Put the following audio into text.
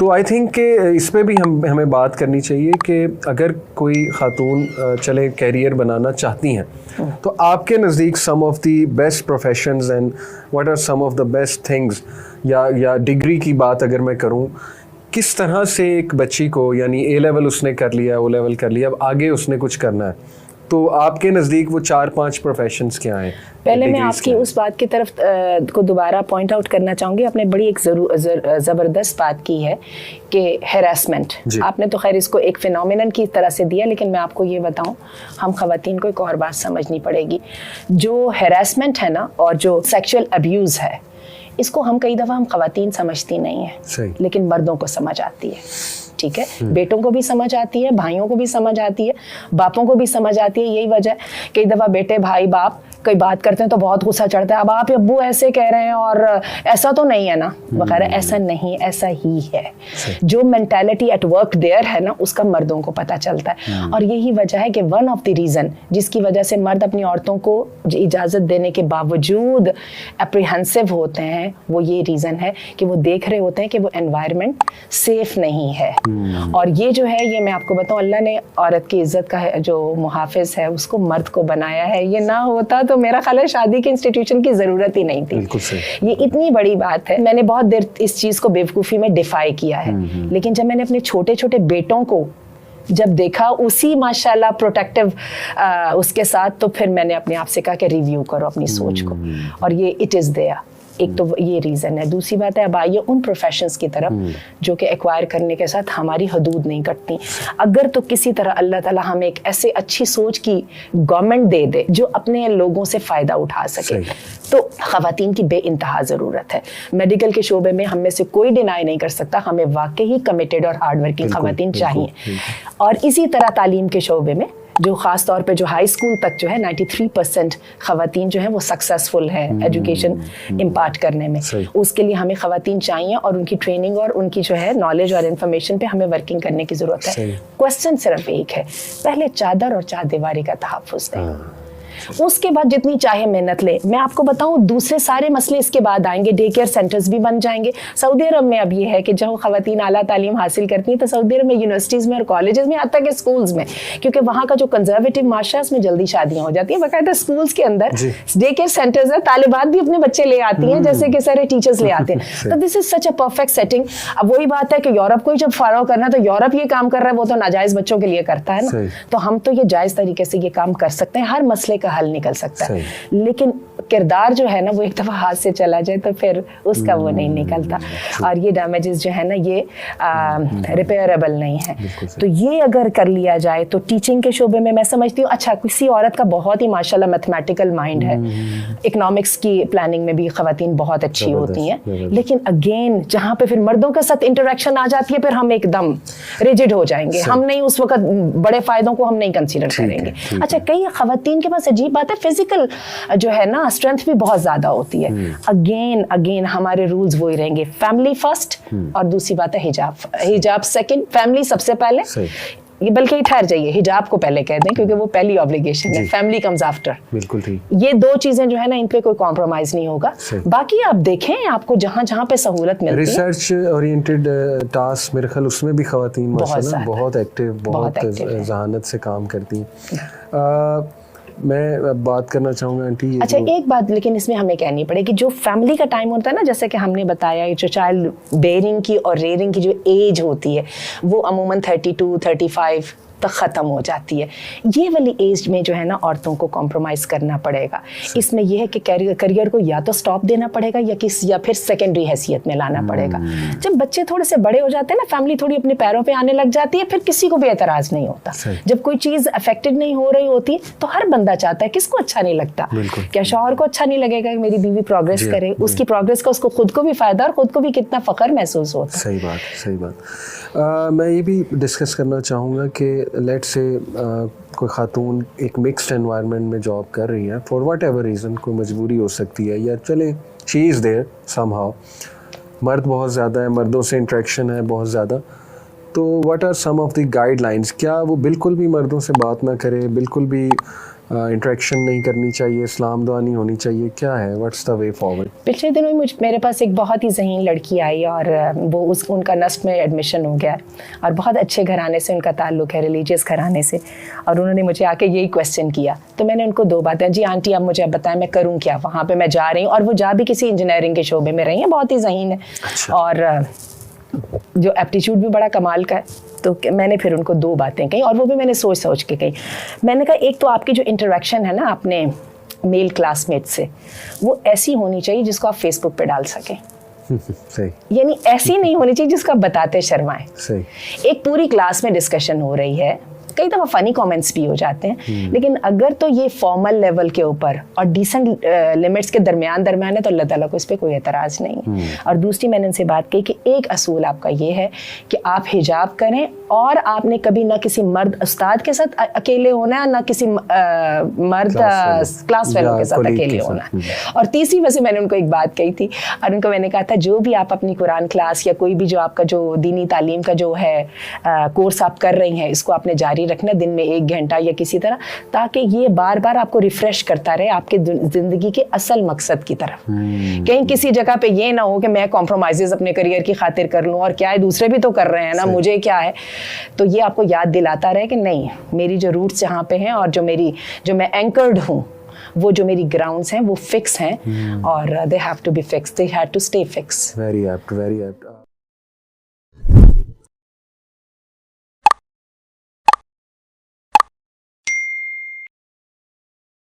तो I think कि इस पे भी हमें बात करनी चाहिए कि अगर कोई खातून चले कैरियर बनाना चाहती हैं तो आपके नज़दीक some of the best professions and what are some of the best things, या डिग्री की बात अगर मैं करूं, किस तरह से एक बच्ची को, यानी ए लेवल उसने कर लिया, ओ लेवल कर लिया, अब आगे उसने कुछ करना है, तो आपके नज़दीक वो 4-5 प्रोफेशंस क्या हैं? पहले मैं आपकी उस बात की तरफ को दोबारा पॉइंट आउट करना चाहूँगी। आपने बड़ी एक ज़बरदस्त बात की है कि हैरेसमेंट, आपने तो खैर इसको एक फिनोमिनन की तरह से दिया, लेकिन मैं आपको ये बताऊँ, हम ख़वातीन को एक और बात समझनी पड़ेगी। जो हैरेसमेंट है ना, और जो सेक्शुअल अब्यूज़ है, इसको हम कई दफ़ा हम ख़वातीन समझती नहीं है, लेकिन मर्दों को समझ आती है। ठीक है, बेटों को भी समझ आती है, भाइयों को भी समझ आती है, बापों को भी समझ आती है। यही वजह है कई दफ़ा बेटे भाई बाप कोई बात करते हैं तो बहुत गुस्सा चढ़ता है, अब आप अब्बू ऐसे कह रहे हैं और ऐसा तो नहीं है ना वगैरह। ऐसा नहीं, ऐसा ही है। जो मेंटालिटी एट वर्क देयर है ना, उसका मर्दों को पता चलता है। और यही वजह है कि वन ऑफ द रीज़न जिसकी वजह से मर्द अपनी औरतों को इजाज़त देने के बावजूद अप्रीहेंसिव होते हैं, वो ये रीज़न है कि वो देख रहे होते हैं कि वो एनवायरनमेंट सेफ नहीं है। और ये जो है, ये मैं आपको बताऊँ, अल्लाह ने औरत की इज्जत का जो मुहाफिज है उसको मर्द को बनाया है। ये ना होता तो मेरा ख्याल है शादी के इंस्टीट्यूशन की जरूरत ही नहीं थी। ये इतनी बड़ी बात है। मैंने बहुत देर इस चीज को बेवकूफ़ी में डिफाई किया है, लेकिन जब मैंने अपने छोटे छोटे बेटों को जब देखा उसी माशाल्लाह प्रोटेक्टिव उसके साथ, तो फिर मैंने अपने आप से कहा कि रिव्यू करो अपनी सोच को। और ये इट इज़ देयर। एक तो ये रीज़न है। दूसरी बात है, अब आइए उन प्रोफेशंस की तरफ जो कि एक्वायर करने के साथ हमारी हदूद नहीं कटती। अगर तो किसी तरह अल्लाह ताला हमें एक ऐसे अच्छी सोच की गवर्नमेंट दे दे जो अपने लोगों से फ़ायदा उठा सके, तो ख़वातीन की बेइंतहा ज़रूरत है। मेडिकल के शोबे में हम में से कोई डिनाई नहीं कर सकता, हमें वाकई कमिटेड और हार्ड वर्किंग ख़वातीन चाहिए। और इसी तरह तालीम के शोबे में जो ख़ास तौर पे जो हाई स्कूल तक जो है 93% ख़वातीन जो है वो सक्सेसफुल है एजुकेशन इम्पार्ट करने में। उसके लिए हमें ख़वातीन चाहिए और उनकी ट्रेनिंग और उनकी जो है नॉलेज और इन्फॉर्मेशन पे हमें वर्किंग करने की ज़रूरत है। क्वेश्चन सिर्फ एक है, पहले चादर और चारदीवारी का तहफ़्फ़ुज़ दें, उसके बाद जितनी चाहे मेहनत ले। मैं आपको बताऊं, दूसरे सारे मसले इसके बाद आएंगे। डे केयर सेंटर्स भी बन जाएंगे। सऊदी अरब में अब ये है कि जब ख़वातीन आला तालीम हासिल करती हैं तो सऊदी अरब में यूनिवर्सिटीज़ में और कॉलेजेस में, आता के स्कूल्स में, क्योंकि वहाँ का जो कंजर्वेटिव माशरा है उसमें जल्दी शादियाँ हो जाती हैं। बाकायदा स्कूल्स के अंदर डे केयर सेंटर्स है, तालिबात भी अपने बच्चे ले आती हैं जैसे कि सारे टीचर्स ले आते हैं। तो this is such a perfect setting. अब वही बात है कि यूरोप को ही जब फॉलो करना है तो यूरोप ये काम कर रहा है, वो तो नाजायज़ बच्चों के लिए करता है ना। तो हम तो ये जायज़ तरीके से ये काम कर सकते हैं, हर मसले का हल निकल सकता है। लेकिन किरदार जो है ना वो एक दफ़ा हाथ से चला जाए तो फिर उसका वो नहीं निकलता। और ये डैमेजेस जो है ना ये रिपेयरेबल नहीं है। तो ये अगर कर लिया जाए तो टीचिंग के शोबे में मैं समझती हूँ, अच्छा किसी औरत का बहुत ही माशाल्लाह मैथमेटिकल माइंड है, इकोनॉमिक्स की प्लानिंग में भी ख़वातीन बहुत अच्छी होती हैं, लेकिन अगेन जहाँ पे फिर मर्दों के साथ इंटरेक्शन आ जाती है फिर हम एकदम रिजिड हो जाएंगे। हम नहीं उस वक्त बड़े फ़ायदों को हम नहीं कंसीडर करेंगे। अच्छा, कई ख़वातीन के पास अजीब बात है, फिजिकल जो है ना स्ट्रेंथ भी बहुत ज़्यादा होती है। अगेन हमारे रूल्स वही रहेंगे, फैमिली फर्स्ट और दूसरी बात है हिजाब सेकंड, फैमिली सबसे पहले। ये बल्कि ठहर जाइए, हिजाब को पहले कह दें क्योंकि वो पहली ऑब्लिगेशन है, फैमिली कम्स आफ्टर। बिल्कुल ठीक। ये दो चीजें जो है ना इन पे कोई कॉम्प्रोमाइज नहीं होगा। बाकी आप देखें, आपको जहाँ जहाँ पे सहूलत मिलती है, रिसर्च ओरिएंटेड टास्क मेरे ख्याल उसमें भी खवातीन माशाल्लाह बहुत एक्टिव, बहुत जहानत से काम करती हैं। मैं बात करना चाहूँगा आंटी। अच्छा, एक बात लेकिन इसमें हमें कहनी पड़ेगी, जो फैमिली का टाइम होता है ना, जैसे कि हमने बताया, जो चाइल्ड बेयरिंग की और रेयरिंग की जो एज होती है वो अमूमन 32-35 तक ख़त्म हो जाती है। ये वाली एज में जो है ना औरतों को कॉम्प्रोमाइज़ करना पड़ेगा। इसमें यह है कि करियर को या तो स्टॉप देना पड़ेगा या फिर सेकेंडरी हैसियत में लाना पड़ेगा। जब बच्चे थोड़े से बड़े हो जाते हैं ना, फैमिली थोड़ी अपने पैरों पे आने लग जाती है, फिर किसी को भी एतराज़ नहीं होता। जब कोई चीज़ अफेक्टेड नहीं हो रही होती तो हर बंदा चाहता है, किसको अच्छा नहीं लगता, क्या शौहर को अच्छा नहीं लगेगा कि मेरी बीवी प्रोग्रेस करे, उसकी प्रोग्रेस का उसको खुद को भी फ़ायदा और खुद को भी कितना फ़ख्र महसूस होता है। सही बात, सही बात। मैं ये भी डिस्कस करना चाहूँगा कि लेट से कोई खातून एक मिक्स्ड एनवायरनमेंट में जॉब कर रही है, फॉर वट एवर रीज़न, कोई मजबूरी हो सकती है या चले शी इज़ देयर समहाउ, मर्द बहुत ज़्यादा है, मर्दों से इंट्रैक्शन है बहुत ज़्यादा, तो what are some of the guidelines? क्या वो बिल्कुल भी मर्दों से बात ना करे, बिल्कुल भी इंटरेक्शन नहीं करनी चाहिए, इस्लाम दुआ नहीं होनी चाहिए, क्या है, व्हाट्स द वे फॉरवर्ड? पिछले दिनों ही मेरे पास एक बहुत ही ज़हीन लड़की आई और वो उनका नस्ट में एडमिशन हो गया और बहुत अच्छे घराने से उनका ताल्लुक़ है, रिलीजियस घराने से, और उन्होंने मुझे आके यही क्वेश्चन किया। तो मैंने उनको 2 बातें, जी आंटी अब मुझे बताएं मैं करूँ क्या, वहाँ पर मैं जा रही हूँ, और वो जा भी किसी इंजीनियरिंग के शोबे में रही हैं, बहुत ही ज़हीन है। अच्छा। और जो एप्टीट्यूड भी बड़ा कमाल का है। तो मैंने फिर उनको 2 बातें कही, और वो भी मैंने सोच सोच के कही। मैंने कहा एक तो आपकी जो इंटरेक्शन है ना अपने मेल क्लासमेट से, वो ऐसी होनी चाहिए जिसको आप फेसबुक पे डाल सकें। सही। यानी ऐसी नहीं होनी चाहिए जिसको आप बताते शर्माएं। सही। एक पूरी क्लास में डिस्कशन हो रही है, कई दफ़ा फ़नी कमेंट्स भी हो जाते हैं, लेकिन अगर तो ये फॉर्मल लेवल के ऊपर और डिसेंट लिमिट्स के दरमियान है तो अल्लाह ताला को इस पर कोई एतराज़ नहीं है। और दूसरी मैंने उनसे बात की कि एक असूल आपका ये है कि आप हिजाब करें, और आपने कभी ना किसी मर्द उस्ताद के साथ अकेले होना है, ना किसी मर्द क्लास फेलो के साथ अकेले होना है। और तीसरी वजह मैंने उनको एक बात कही थी, और उनको मैंने कहा था जो भी आप अपनी कुरान क्लास या कोई भी जो आपका जो दीनी तालीम का जो है कोर्स आप कर रही हैं, इसको आपने जारी रखना दिन में 1 घंटा या किसी तरह, ताकि ये बार बार आपको रिफ्रेश करता रहे आपके जिंदगी के असल मकसद की तरफ। कहीं किसी जगह पे ये ना हो कि मैं कॉम्प्रोमाइजेस अपने करियर की खातिर कर लूँ, और क्या है दूसरे भी तो कर रहे हैं ना, मुझे क्या है। तो ये आपको याद दिलाता रहे कि नहीं, मेरी जो रूट्स जहाँ पे हैं और जो मैं एंकर्ड हूँ, वो जो मेरी ग्राउंड्स हैं वो फिक्स हैं, और they have to be fix, they have to stay fix. Very apt, very apt.